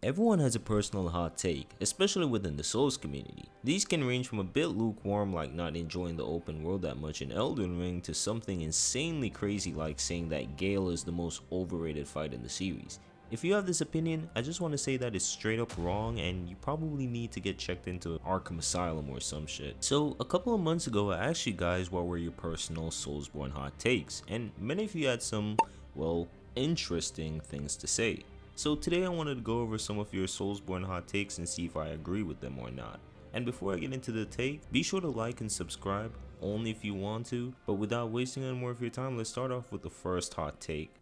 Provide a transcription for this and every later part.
Everyone has a personal hot take, especially within the Souls community. These can range from a bit lukewarm like not enjoying the open world that much in Elden Ring to something insanely crazy like saying that Gale is the most overrated fight in the series. If you have this opinion, I just want to say that it's straight up wrong and you probably need to get checked into Arkham Asylum or some shit. So a couple of months ago I asked you guys what were your personal Soulsborne hot takes, and many of you had some, well, interesting things to say. So today I wanted to go over some of your Soulsborne hot takes and see if I agree with them or not. And before I get into the take, be sure to like and subscribe, only if you want to, but without wasting any more of your time, let's start off with the first hot take.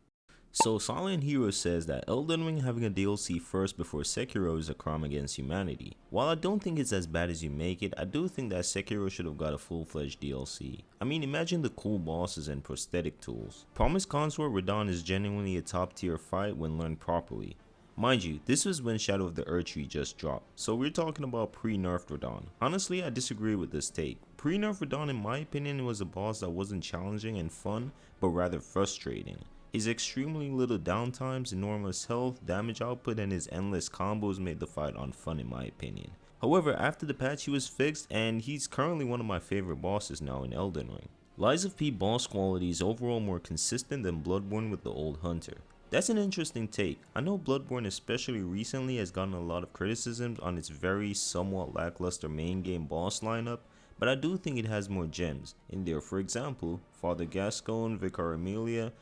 So Silent Hero says that Elden Ring having a DLC first before Sekiro is a crime against humanity. While I don't think it's as bad as you make it, I do think that Sekiro should have got a full-fledged DLC. I mean, imagine the cool bosses and prosthetic tools. Promised Consort Radahn is genuinely a top tier fight when learned properly. Mind you, this was when Shadow of the Erdtree just dropped, so we're talking about pre-nerfed Radahn. Honestly, I disagree with this take. Pre-nerfed Radahn in my opinion was a boss that wasn't challenging and fun, but rather frustrating. His extremely little downtimes, enormous health, damage output, and his endless combos made the fight unfun in my opinion. However, after the patch he was fixed, and he's currently one of my favorite bosses now in Elden Ring. Lies of P boss quality is overall more consistent than Bloodborne with the old hunter. That's an interesting take. I know Bloodborne especially recently has gotten a lot of criticisms on its very somewhat lackluster main game boss lineup, but I do think it has more gems in there. For example, Father Gascoigne, Vicar Amelia,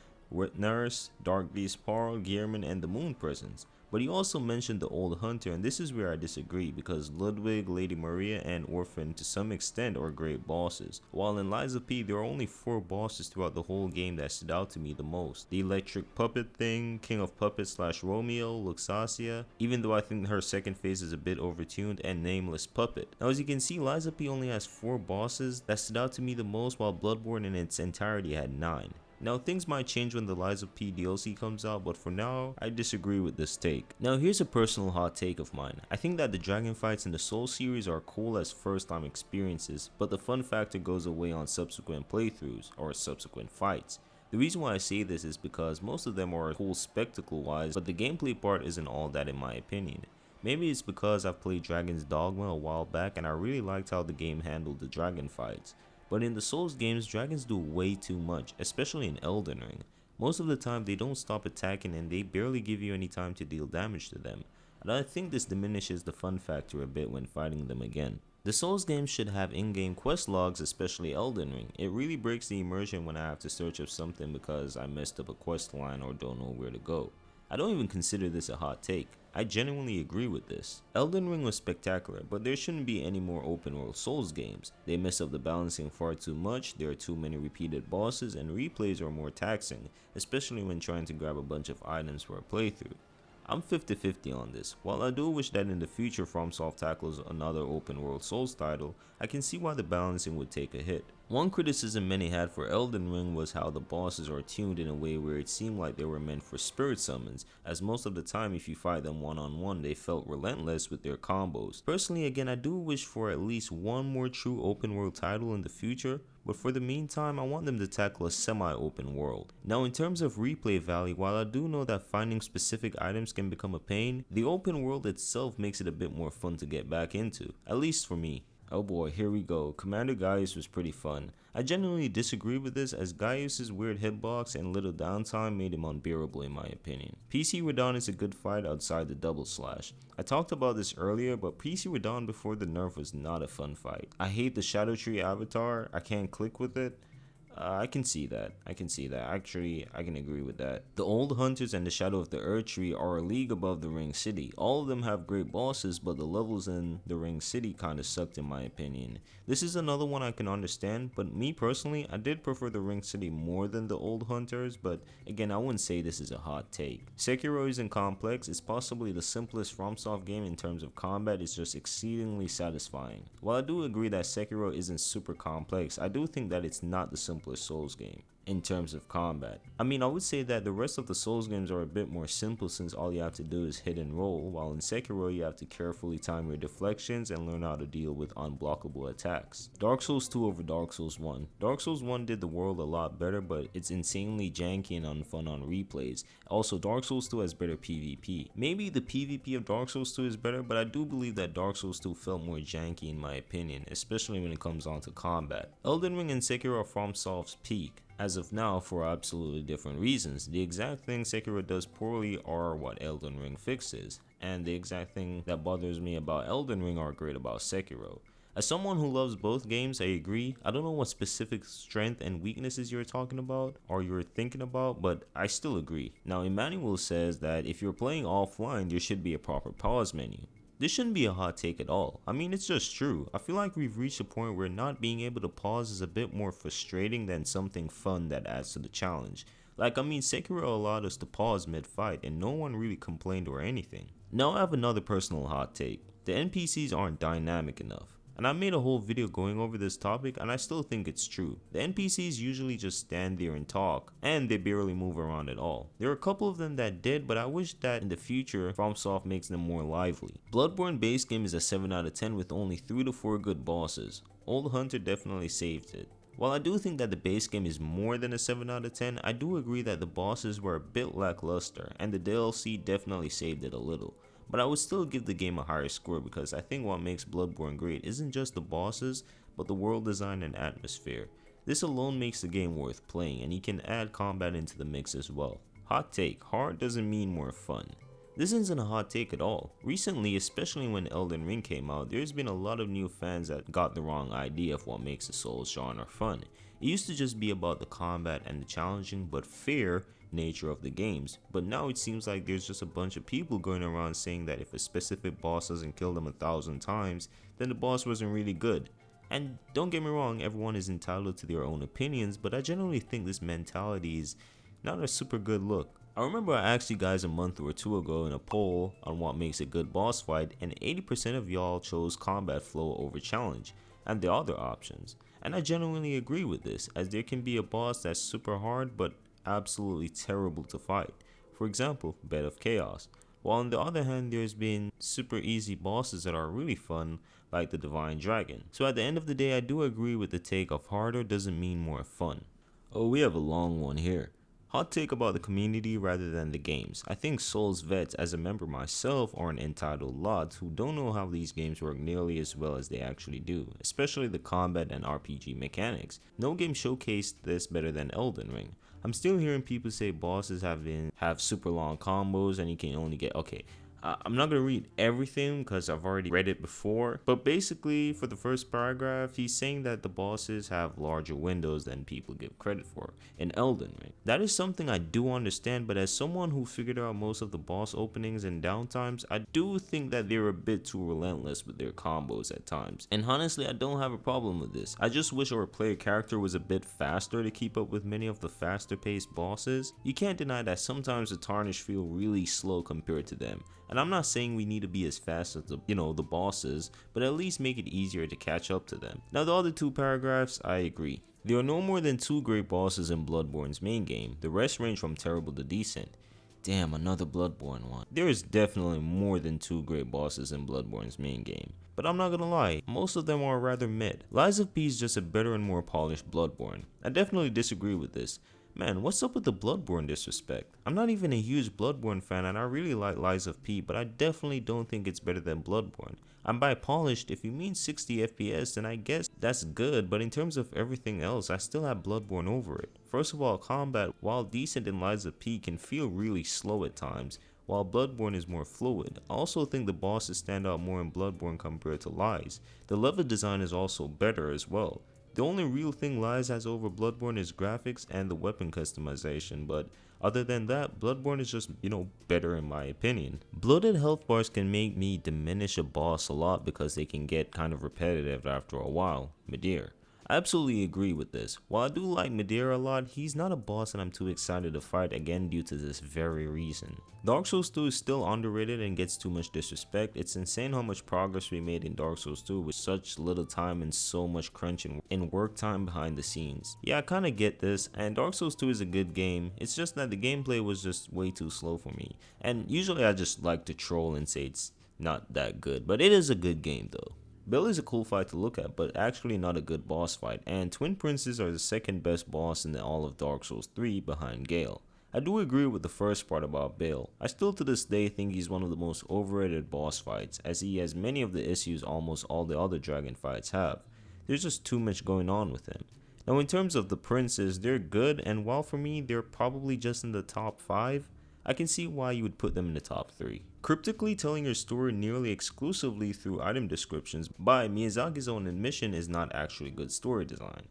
Nurse, Dark Beast Parl, Gearman, and the Moon Presence. But he also mentioned the Old Hunter, and this is where I disagree because Ludwig, Lady Maria, and Orphan to some extent are great bosses. While in Lies of P there are only 4 bosses throughout the whole game that stood out to me the most. The Electric Puppet Thing, King of Puppets slash Romeo, Luxasia, even though I think her second phase is a bit overtuned, and Nameless Puppet. Now as you can see, Lies of P only has 4 bosses that stood out to me the most, while Bloodborne in its entirety had 9. Now things might change when the Lies of P DLC comes out, but for now, I disagree with this take. Now here's a personal hot take of mine. I think that the dragon fights in the Soul series are cool as first time experiences, but the fun factor goes away on subsequent playthroughs, or subsequent fights. The reason why I say this is because most of them are cool spectacle wise, but the gameplay part isn't all that in my opinion. Maybe it's because I've played Dragon's Dogma a while back and I really liked how the game handled the dragon fights. But in the Souls games, dragons do way too much, especially in Elden Ring. Most of the time they don't stop attacking and they barely give you any time to deal damage to them, and I think this diminishes the fun factor a bit when fighting them again. The Souls games should have in-game quest logs, especially Elden Ring. It really breaks the immersion when I have to search up something because I messed up a quest line or don't know where to go. I don't even consider this a hot take. I genuinely agree with this. Elden Ring was spectacular, but there shouldn't be any more open world Souls games. They mess up the balancing far too much, there are too many repeated bosses, and replays are more taxing, especially when trying to grab a bunch of items for a playthrough. I'm 50-50 on this. While I do wish that in the future FromSoft tackles another open world Souls title, I can see why the balancing would take a hit. One criticism many had for Elden Ring was how the bosses are tuned in a way where it seemed like they were meant for spirit summons, as most of the time if you fight them one-on-one they felt relentless with their combos. Personally again, I do wish for at least one more true open world title in the future, but for the meantime I want them to tackle a semi-open world. Now in terms of replay value, while I do know that finding specific items can become a pain, the open world itself makes it a bit more fun to get back into, at least for me. Oh boy, here we go. Commander Gaius was pretty fun. I genuinely disagree with this as Gaius' weird hitbox and little downtime made him unbearable in my opinion. PC Radahn is a good fight outside the double slash. I talked about this earlier, but PC Radahn before the nerf was not a fun fight. I hate the Shadow Tree avatar, I can't click with it. I can see that. Actually, I can agree with that. The Old Hunters and the Shadow of the Erdtree are a league above the Ring City. All of them have great bosses, but the levels in the Ring City kinda sucked in my opinion. This is another one I can understand, but me personally, I did prefer the Ring City more than the Old Hunters, but again, I wouldn't say this is a hot take. Sekiro isn't complex, it's possibly the simplest FromSoft game in terms of combat, it's just exceedingly satisfying. While I do agree that Sekiro isn't super complex, I do think that it's not the simplest Souls game. in terms of combat. I mean, I would say that the rest of the Souls games are a bit more simple since all you have to do is hit and roll, while in Sekiro you have to carefully time your deflections and learn how to deal with unblockable attacks. Dark Souls 2 over Dark Souls 1. Dark Souls 1 did the world a lot better, but it's insanely janky and unfun on replays. Also, Dark Souls 2 has better PvP. Maybe the PvP of Dark Souls 2 is better, but I do believe that Dark Souls 2 felt more janky in my opinion, especially when it comes on to combat. Elden Ring and Sekiro are FromSoft's peak. As of now, for absolutely different reasons. The exact thing Sekiro does poorly are what Elden Ring fixes, and the exact thing that bothers me about Elden Ring are great about Sekiro. As someone who loves both games, I agree. I don't know what specific strength and weaknesses you're talking about or you're thinking about, but I still agree. Now, Emmanuel says that if you're playing offline, there should be a proper pause menu. This shouldn't be a hot take at all. I mean, it's just true. I feel like we've reached a point where not being able to pause is a bit more frustrating than something fun that adds to the challenge. Like, I mean, Sekiro allowed us to pause mid-fight and no one really complained or anything. Now I have another personal hot take. The NPCs aren't dynamic enough. And I made a whole video going over this topic and I still think it's true. The NPCs usually just stand there and talk, and they barely move around at all. There are a couple of them that did, but I wish that in the future FromSoft makes them more lively. Bloodborne base game is a 7 out of 10 with only 3 to 4 good bosses. Old Hunter definitely saved it. While I do think that the base game is more than a 7 out of 10, I do agree that the bosses were a bit lackluster and the DLC definitely saved it a little. But I would still give the game a higher score because I think what makes Bloodborne great isn't just the bosses, but the world design and atmosphere. This alone makes the game worth playing, and you can add combat into the mix as well. Hot take, hard doesn't mean more fun. This isn't a hot take at all. Recently, especially when Elden Ring came out, there's been a lot of new fans that got the wrong idea of what makes the Souls genre fun. It used to just be about the combat and the challenging but fair nature of the games, but now it seems like there's just a bunch of people going around saying that if a specific boss doesn't kill them 1,000 times, then the boss wasn't really good. And don't get me wrong, everyone is entitled to their own opinions, but I generally think this mentality is not a super good look. I remember I asked you guys a month or two ago in a poll on what makes a good boss fight, and 80% of y'all chose combat flow over challenge and the other options. And I genuinely agree with this, as there can be a boss that's super hard but absolutely terrible to fight. For example, Bed of Chaos. While on the other hand, there's been super easy bosses that are really fun, like the Divine Dragon. So at the end of the day, I do agree with the take of harder doesn't mean more fun. Oh, we have a long one here. Hot take about the community rather than the games. I think Souls vets, as a member myself, are an entitled lot who don't know how these games work nearly as well as they actually do, especially the combat and RPG mechanics. No game showcased this better than Elden Ring. I'm still hearing people say bosses have super long combos and you can only get, okay, I'm not going to read everything because I've already read it before, but basically for the first paragraph, he's saying that the bosses have larger windows than people give credit for in Elden Ring. That is something I do understand, but as someone who figured out most of the boss openings and downtimes, I do think that they're a bit too relentless with their combos at times. And honestly, I don't have a problem with this. I just wish our player character was a bit faster to keep up with many of the faster paced bosses. You can't deny that sometimes the Tarnished feel really slow compared to them. And I'm not saying we need to be as fast as the bosses, but at least make it easier to catch up to them. Now the other two paragraphs, I agree. There are no more than 2 great bosses in Bloodborne's main game. The rest range from terrible to decent. Damn, another Bloodborne one. There is definitely more than 2 great bosses in Bloodborne's main game. But I'm not gonna lie, most of them are rather mid. Lies of P is just a better and more polished Bloodborne. I definitely disagree with this. Man, what's up with the Bloodborne disrespect? I'm not even a huge Bloodborne fan and I really like Lies of P, but I definitely don't think it's better than Bloodborne. And by polished, if you mean 60 FPS, then I guess that's good, but in terms of everything else, I still have Bloodborne over it. First of all, combat, while decent in Lies of P, can feel really slow at times, while Bloodborne is more fluid. I also think the bosses stand out more in Bloodborne compared to Lies. The level design is also better as well. The only real thing Lies has over Bloodborne is graphics and the weapon customization, but other than that, Bloodborne is just, better in my opinion. Bloated health bars can make me diminish a boss a lot because they can get kind of repetitive after a while, Midir. I absolutely agree with this. While I do like Madeira a lot, he's not a boss that I'm too excited to fight again due to this very reason. Dark Souls 2 is still underrated and gets too much disrespect. It's insane how much progress we made in Dark Souls 2 with such little time and so much crunching in work time behind the scenes. Yeah, I kinda get this, and Dark Souls 2 is a good game. It's just that the gameplay was just way too slow for me. And usually I just like to troll and say it's not that good, but it is a good game though. Bill is a cool fight to look at, but actually not a good boss fight, and Twin Princes are the second best boss in all of Dark Souls 3 behind Gale. I do agree with the first part about Bill. I still to this day think he's one of the most overrated boss fights, as he has many of the issues almost all the other dragon fights have. There's just too much going on with him. Now in terms of the princes, they're good, and while for me they're probably just in the top 5, I can see why you would put them in the top 3. Cryptically telling your story nearly exclusively through item descriptions by Miyazaki's own admission is not actually good story design.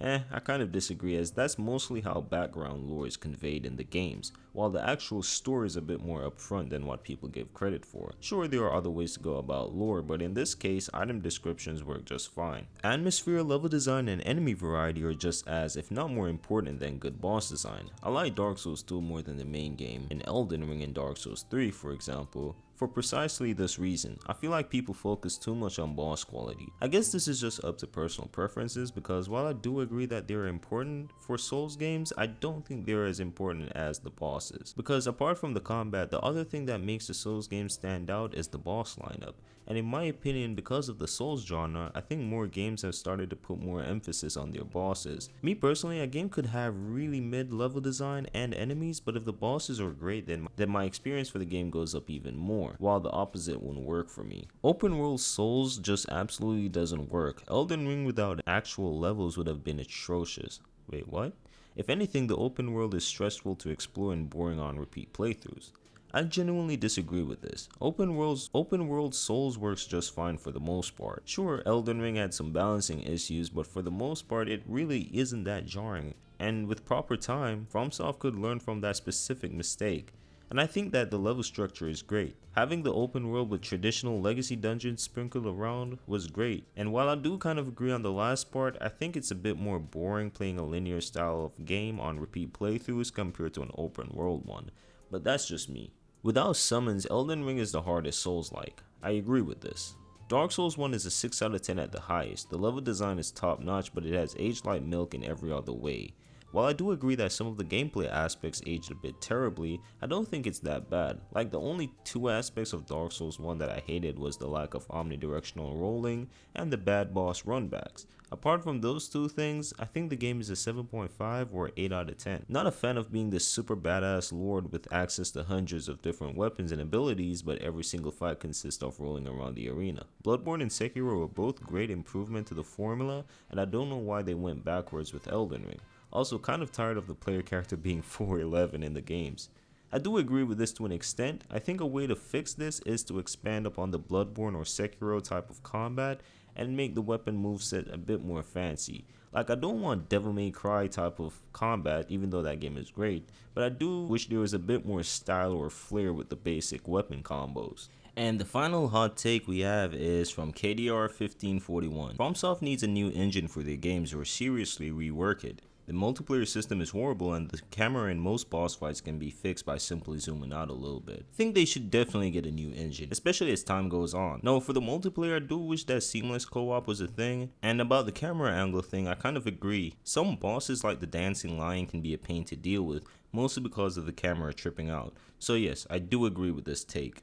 I kind of disagree, as that's mostly how background lore is conveyed in the games, while the actual story is a bit more upfront than what people give credit for. Sure, there are other ways to go about lore, but in this case, item descriptions work just fine. Atmosphere, level design, and enemy variety are just as, if not more important than good boss design. I like Dark Souls 2 more than the main game, in Elden Ring and Dark Souls 3 for example, for precisely this reason. I feel like people focus too much on boss quality. I guess this is just up to personal preferences, because while I do agree that they're important for Souls games, I don't think they're as important as the bosses. Because apart from the combat, the other thing that makes the Souls games stand out is the boss lineup. And in my opinion, because of the Souls genre, I think more games have started to put more emphasis on their bosses. Me personally, a game could have really mid-level design and enemies, but if the bosses are great, then my experience for the game goes up even more, while the opposite wouldn't work for me. Open world Souls just absolutely doesn't work. Elden Ring without actual levels would have been atrocious. Wait, what? If anything, the open world is stressful to explore and boring on repeat playthroughs. I genuinely disagree with this. Open world Souls works just fine for the most part. Sure, Elden Ring had some balancing issues, but for the most part it really isn't that jarring. And with proper time, FromSoft could learn from that specific mistake. And I think that the level structure is great. Having the open world with traditional legacy dungeons sprinkled around was great. And while I do kind of agree on the last part, I think it's a bit more boring playing a linear style of game on repeat playthroughs compared to an open world one. But that's just me. Without summons, Elden Ring is the hardest Souls-like. I agree with this. Dark Souls 1 is a 6 out of 10 at the highest. The level design is top notch, but it has aged like milk in every other way. While I do agree that some of the gameplay aspects aged a bit terribly, I don't think it's that bad. Like, the only two aspects of Dark Souls 1 that I hated was the lack of omnidirectional rolling and the bad boss runbacks. Apart from those two things, I think the game is a 7.5 or 8 out of 10. Not a fan of being this super badass lord with access to hundreds of different weapons and abilities, but every single fight consists of rolling around the arena. Bloodborne and Sekiro were both great improvement to the formula, and I don't know why they went backwards with Elden Ring. Also, kind of tired of the player character being 4'11 in the games. I do agree with this to an extent. I think a way to fix this is to expand upon the Bloodborne or Sekiro type of combat and make the weapon moveset a bit more fancy. Like, I don't want Devil May Cry type of combat, even though that game is great, but I do wish there was a bit more style or flair with the basic weapon combos. And the final hot take we have is from KDR1541. FromSoft needs a new engine for their games or seriously rework it. The multiplayer system is horrible, and the camera in most boss fights can be fixed by simply zooming out a little bit. I think they should definitely get a new engine, especially as time goes on. No, for the multiplayer, I do wish that seamless co-op was a thing, and about the camera angle thing, I kind of agree. Some bosses like the dancing lion can be a pain to deal with, mostly because of the camera tripping out. So yes, I do agree with this take.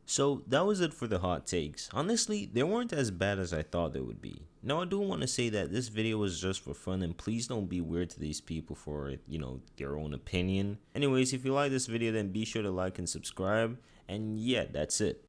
So that was it for the hot takes. Honestly, they weren't as bad as I thought they would be. Now I do want to say that this video was just for fun, and please don't be weird to these people for, their own opinion. Anyways, if you like this video, then be sure to like and subscribe. And yeah, that's it.